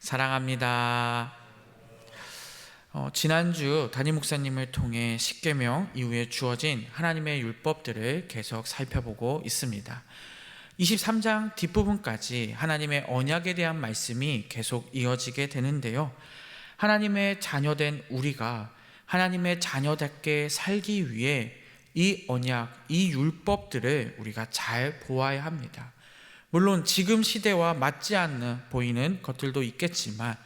사랑합니다. 지난주 담임 목사님을 통해 십계명 이후에 주어진 하나님의 율법들을 계속 살펴보고 있습니다. 23장 뒷부분까지 하나님의 언약에 대한 말씀이 계속 이어지게 되는데요. 하나님의 자녀된 우리가 하나님의 자녀답게 살기 위해 이 언약, 이 율법들을 우리가 잘 보아야 합니다. 물론 지금 시대와 맞지 않는 보이는 것들도 있겠지만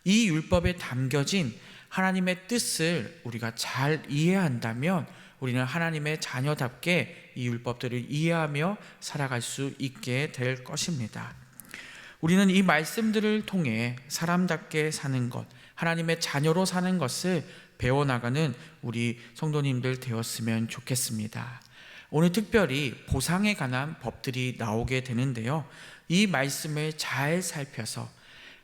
이 율법에 담겨진 하나님의 뜻을 우리가 잘 이해한다면 우리는 하나님의 자녀답게 이 율법들을 이해하며 살아갈 수 있게 될 것입니다. 우리는 이 말씀들을 통해 사람답게 사는 것, 하나님의 자녀로 사는 것을 배워나가는 우리 성도님들 되었으면 좋겠습니다. 오늘 특별히 보상에 관한 법들이 나오게 되는데요. 이 말씀을 잘 살펴서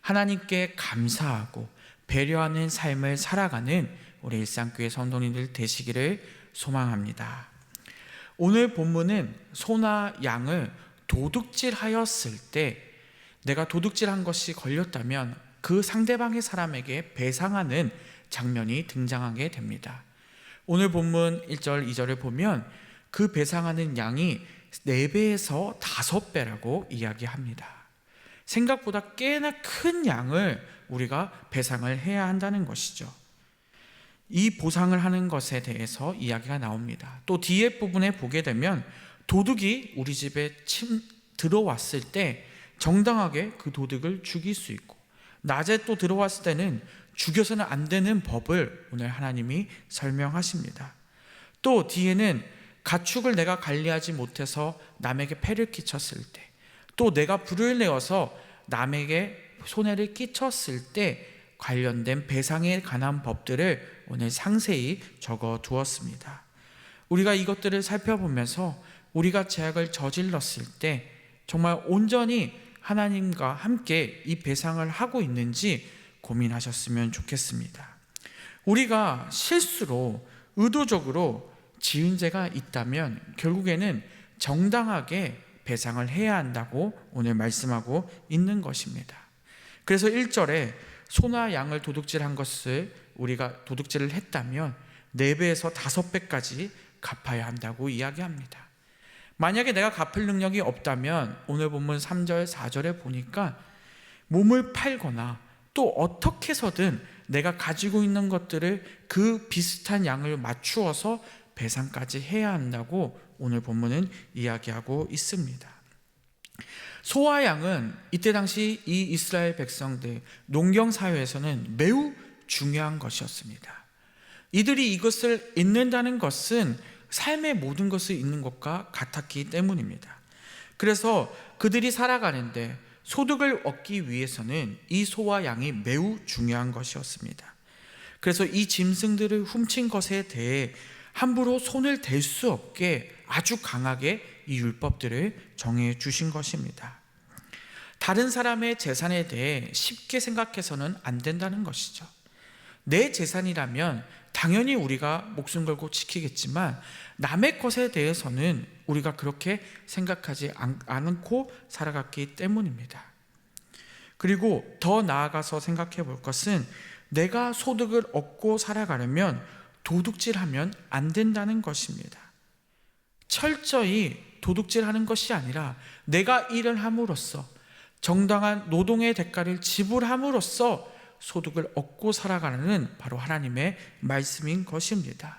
하나님께 감사하고 배려하는 삶을 살아가는 우리 일상교회 성도님들 되시기를 소망합니다. 오늘 본문은 소나 양을 도둑질하였을 때 내가 도둑질한 것이 걸렸다면 그 상대방의 사람에게 배상하는 장면이 등장하게 됩니다. 오늘 본문 1절, 2절을 보면 그 배상하는 양이 4배에서 5배라고 이야기합니다. 생각보다 꽤나 큰 양을 우리가 배상을 해야 한다는 것이죠. 이 보상을 하는 것에 대해서 이야기가 나옵니다. 또 뒤에 부분에 보게 되면 도둑이 우리 집에 들어왔을 때 정당하게 그 도둑을 죽일 수 있고, 낮에 또 들어왔을 때는 죽여서는 안 되는 법을 오늘 하나님이 설명하십니다. 또 뒤에는 가축을 내가 관리하지 못해서 남에게 폐를 끼쳤을 때, 또 내가 불을 내어서 남에게 손해를 끼쳤을 때 관련된 배상에 관한 법들을 오늘 상세히 적어 두었습니다. 우리가 이것들을 살펴보면서 우리가 죄악을 저질렀을 때 정말 온전히 하나님과 함께 이 배상을 하고 있는지 고민하셨으면 좋겠습니다. 우리가 실수로 의도적으로 지은 죄가 있다면 결국에는 정당하게 배상을 해야 한다고 오늘 말씀하고 있는 것입니다. 그래서 1절에 소나 양을 도둑질한 것을 우리가 도둑질을 했다면 4배에서 5배까지 갚아야 한다고 이야기합니다. 만약에 내가 갚을 능력이 없다면 오늘 본문 3절, 4절에 보니까 몸을 팔거나 또 어떻게 해서든 내가 가지고 있는 것들을 그 비슷한 양을 맞추어서 배상까지 해야 한다고 오늘 본문은 이야기하고 있습니다. 소와 양은 이때 당시 이 이스라엘 백성들 농경 사회에서는 매우 중요한 것이었습니다. 이들이 이것을 잊는다는 것은 삶의 모든 것을 잊는 것과 같았기 때문입니다. 그래서 그들이 살아가는데 소득을 얻기 위해서는 이 소와 양이 매우 중요한 것이었습니다. 그래서 이 짐승들을 훔친 것에 대해 함부로 손을 댈 수 없게 아주 강하게 이 율법들을 정해 주신 것입니다. 다른 사람의 재산에 대해 쉽게 생각해서는 안 된다는 것이죠. 내 재산이라면 당연히 우리가 목숨 걸고 지키겠지만 남의 것에 대해서는 우리가 그렇게 생각하지 않고 살아갔기 때문입니다. 그리고 더 나아가서 생각해 볼 것은 내가 소득을 얻고 살아가려면 도둑질하면 안 된다는 것입니다. 철저히 도둑질하는 것이 아니라 내가 일을 함으로써 정당한 노동의 대가를 지불함으로써 소득을 얻고 살아가는 바로 하나님의 말씀인 것입니다.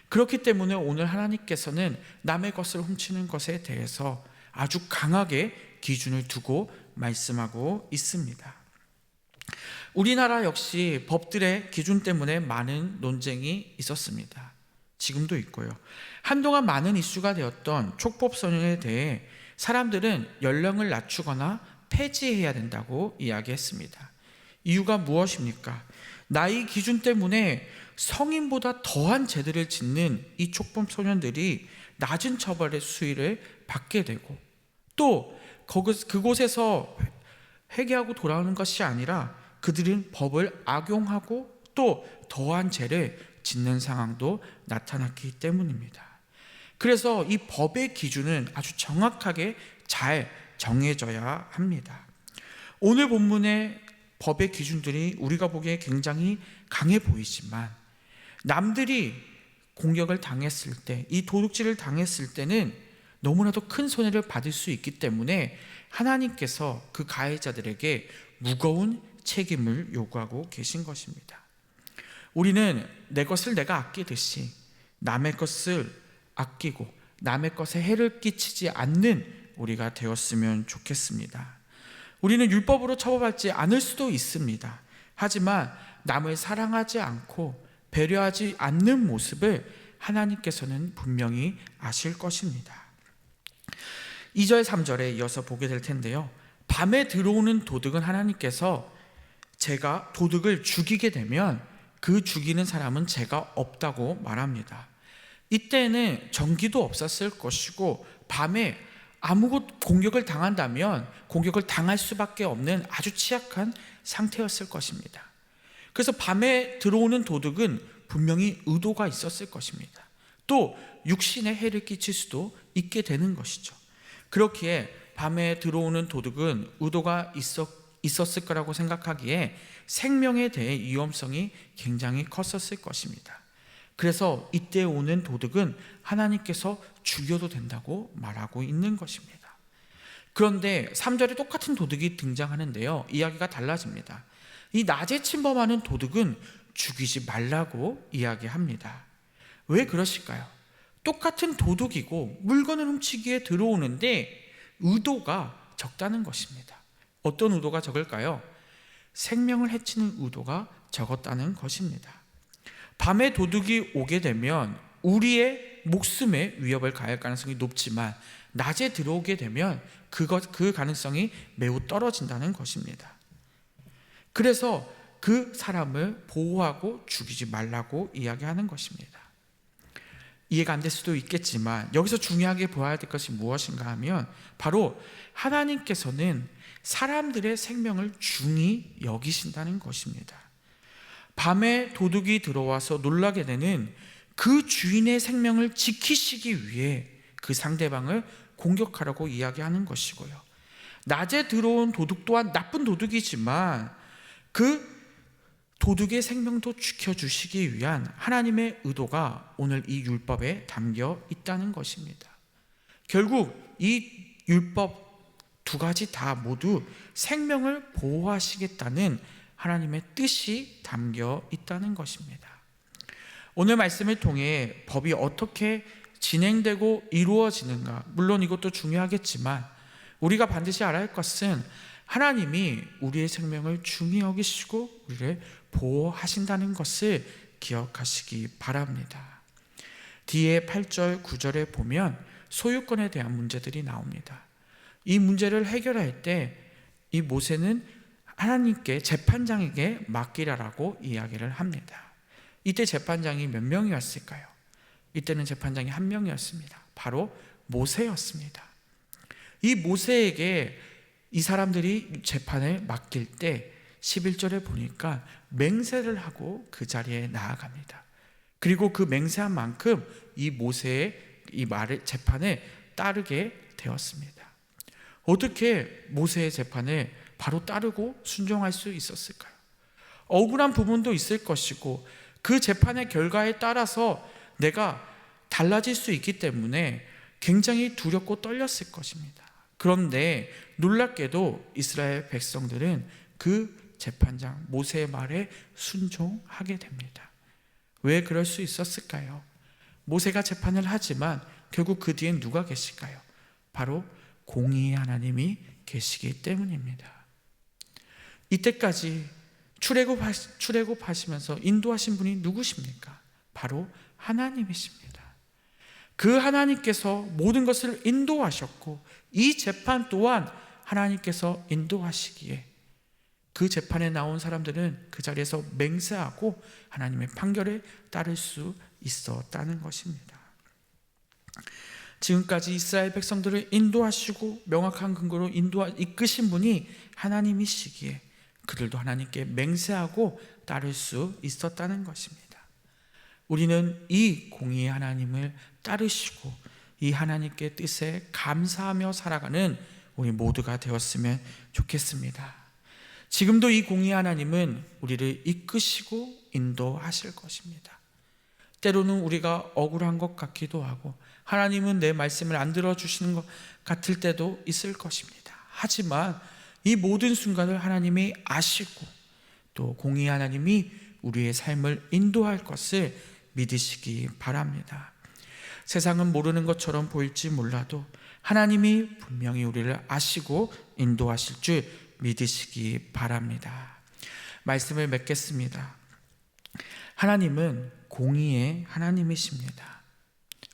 그렇기 때문에 오늘 하나님께서는 남의 것을 훔치는 것에 대해서 아주 강하게 기준을 두고 말씀하고 있습니다. 우리나라 역시 법들의 기준 때문에 많은 논쟁이 있었습니다. 지금도 있고요. 한동안 많은 이슈가 되었던 촉법소년에 대해 사람들은 연령을 낮추거나 폐지해야 된다고 이야기했습니다. 이유가 무엇입니까? 나이 기준 때문에 성인보다 더한 죄들을 짓는 이 촉법소년들이 낮은 처벌의 수위를 받게 되고, 또 그곳에서 회개하고 돌아오는 것이 아니라 그들은 법을 악용하고 또 더한 죄를 짓는 상황도 나타났기 때문입니다. 그래서 이 법의 기준은 아주 정확하게 잘 정해져야 합니다. 오늘 본문의 법의 기준들이 우리가 보기에 굉장히 강해 보이지만 남들이 공격을 당했을 때, 이 도둑질을 당했을 때는 너무나도 큰 손해를 받을 수 있기 때문에 하나님께서 그 가해자들에게 무거운 책임을 요구하고 계신 것입니다. 우리는 내 것을 내가 아끼듯이 남의 것을 아끼고 남의 것에 해를 끼치지 않는 우리가 되었으면 좋겠습니다. 우리는 율법으로 처벌받지 않을 수도 있습니다. 하지만 남을 사랑하지 않고 배려하지 않는 모습을 하나님께서는 분명히 아실 것입니다. 2절 3절에 이어서 보게 될 텐데요, 밤에 들어오는 도둑은 하나님께서 제가 도둑을 죽이게 되면 그 죽이는 사람은 죄가 없다고 말합니다. 이때는 전기도 없었을 것이고 밤에 아무것 공격을 당한다면 공격을 당할 수밖에 없는 아주 취약한 상태였을 것입니다. 그래서 밤에 들어오는 도둑은 분명히 의도가 있었을 것입니다. 또 육신에 해를 끼칠 수도 있게 되는 것이죠. 그렇기에 밤에 들어오는 도둑은 의도가 있었을 거라고 생각하기에 생명에 대해 위험성이 굉장히 컸었을 것입니다. 그래서 이때 오는 도둑은 하나님께서 죽여도 된다고 말하고 있는 것입니다. 그런데 3절에 똑같은 도둑이 등장하는데요, 이야기가 달라집니다. 이 낮에 침범하는 도둑은 죽이지 말라고 이야기합니다. 왜 그러실까요? 똑같은 도둑이고 물건을 훔치기에 들어오는데 의도가 적다는 것입니다. 어떤 의도가 적을까요? 생명을 해치는 의도가 적었다는 것입니다. 밤에 도둑이 오게 되면 우리의 목숨에 위협을 가할 가능성이 높지만 낮에 들어오게 되면 그 가능성이 매우 떨어진다는 것입니다. 그래서 그 사람을 보호하고 죽이지 말라고 이야기하는 것입니다. 이해가 안 될 수도 있겠지만 여기서 중요하게 보아야 될 것이 무엇인가 하면 바로 하나님께서는 사람들의 생명을 중히 여기신다는 것입니다. 밤에 도둑이 들어와서 놀라게 되는 그 주인의 생명을 지키시기 위해 그 상대방을 공격하라고 이야기하는 것이고요, 낮에 들어온 도둑 또한 나쁜 도둑이지만 그 도둑의 생명도 지켜주시기 위한 하나님의 의도가 오늘 이 율법에 담겨 있다는 것입니다. 결국 이 율법 두 가지 다 모두 생명을 보호하시겠다는 하나님의 뜻이 담겨 있다는 것입니다. 오늘 말씀을 통해 법이 어떻게 진행되고 이루어지는가, 물론 이것도 중요하겠지만 우리가 반드시 알아야 할 것은 하나님이 우리의 생명을 중히 여기시고 우리를 보호하신다는 것을 기억하시기 바랍니다. 뒤에 8절 9절에 보면 소유권에 대한 문제들이 나옵니다. 이 문제를 해결할 때 이 모세는 하나님께 재판장에게 맡기라라고 이야기를 합니다. 이때 재판장이 몇 명이었을까요? 이때는 재판장이 한 명이었습니다. 바로 모세였습니다. 이 모세에게 이 사람들이 재판을 맡길 때 11절에 보니까 맹세를 하고 그 자리에 나아갑니다. 그리고 그 맹세한 만큼 이 모세의 이 말을 재판에 따르게 되었습니다. 어떻게 모세의 재판을 바로 따르고 순종할 수 있었을까요? 억울한 부분도 있을 것이고 그 재판의 결과에 따라서 내가 달라질 수 있기 때문에 굉장히 두렵고 떨렸을 것입니다. 그런데 놀랍게도 이스라엘 백성들은 그 재판장 모세의 말에 순종하게 됩니다. 왜 그럴 수 있었을까요? 모세가 재판을 하지만 결국 그 뒤엔 누가 계실까요? 바로 공의의 하나님이 계시기 때문입니다. 이때까지 출애굽하시면서 인도하신 분이 누구십니까? 바로 하나님이십니다. 그 하나님께서 모든 것을 인도하셨고 이 재판 또한 하나님께서 인도하시기에 그 재판에 나온 사람들은 그 자리에서 맹세하고 하나님의 판결에 따를 수 있었다는 것입니다. 지금까지 이스라엘 백성들을 인도하시고 명확한 근거로 이끄신 분이 하나님이시기에 그들도 하나님께 맹세하고 따를 수 있었다는 것입니다. 우리는 이 공의의 하나님을 따르시고 이 하나님께 뜻에 감사하며 살아가는 우리 모두가 되었으면 좋겠습니다. 지금도 이 공의 하나님은 우리를 이끄시고 인도하실 것입니다. 때로는 우리가 억울한 것 같기도 하고 하나님은 내 말씀을 안 들어주시는 것 같을 때도 있을 것입니다. 하지만 이 모든 순간을 하나님이 아시고 또 공의 하나님이 우리의 삶을 인도할 것을 믿으시기 바랍니다. 세상은 모르는 것처럼 보일지 몰라도 하나님이 분명히 우리를 아시고 인도하실 줄 믿으시기 바랍니다. 말씀을 맺겠습니다. 하나님은 공의의 하나님이십니다.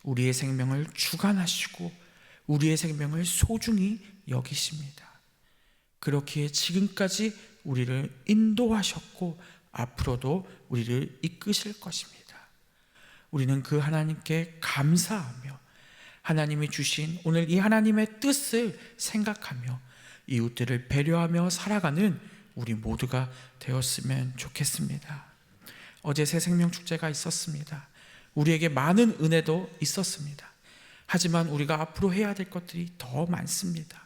우리의 생명을 주관하시고 우리의 생명을 소중히 여기십니다. 그렇기에 지금까지 우리를 인도하셨고 앞으로도 우리를 이끄실 것입니다. 우리는 그 하나님께 감사하며 하나님이 주신 오늘 이 하나님의 뜻을 생각하며 이웃들을 배려하며 살아가는 우리 모두가 되었으면 좋겠습니다. 어제 새생명축제가 있었습니다. 우리에게 많은 은혜도 있었습니다. 하지만 우리가 앞으로 해야 될 것들이 더 많습니다.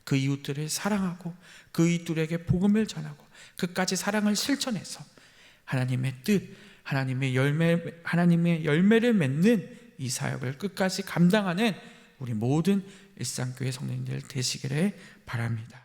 그 이웃들을 사랑하고 그 이웃들에게 복음을 전하고 그까지 사랑을 실천해서 하나님의 뜻, 하나님의 열매를 맺는 이 사역을 끝까지 감당하는 우리 모든 일상교회 성도님들 되시기를 바랍니다.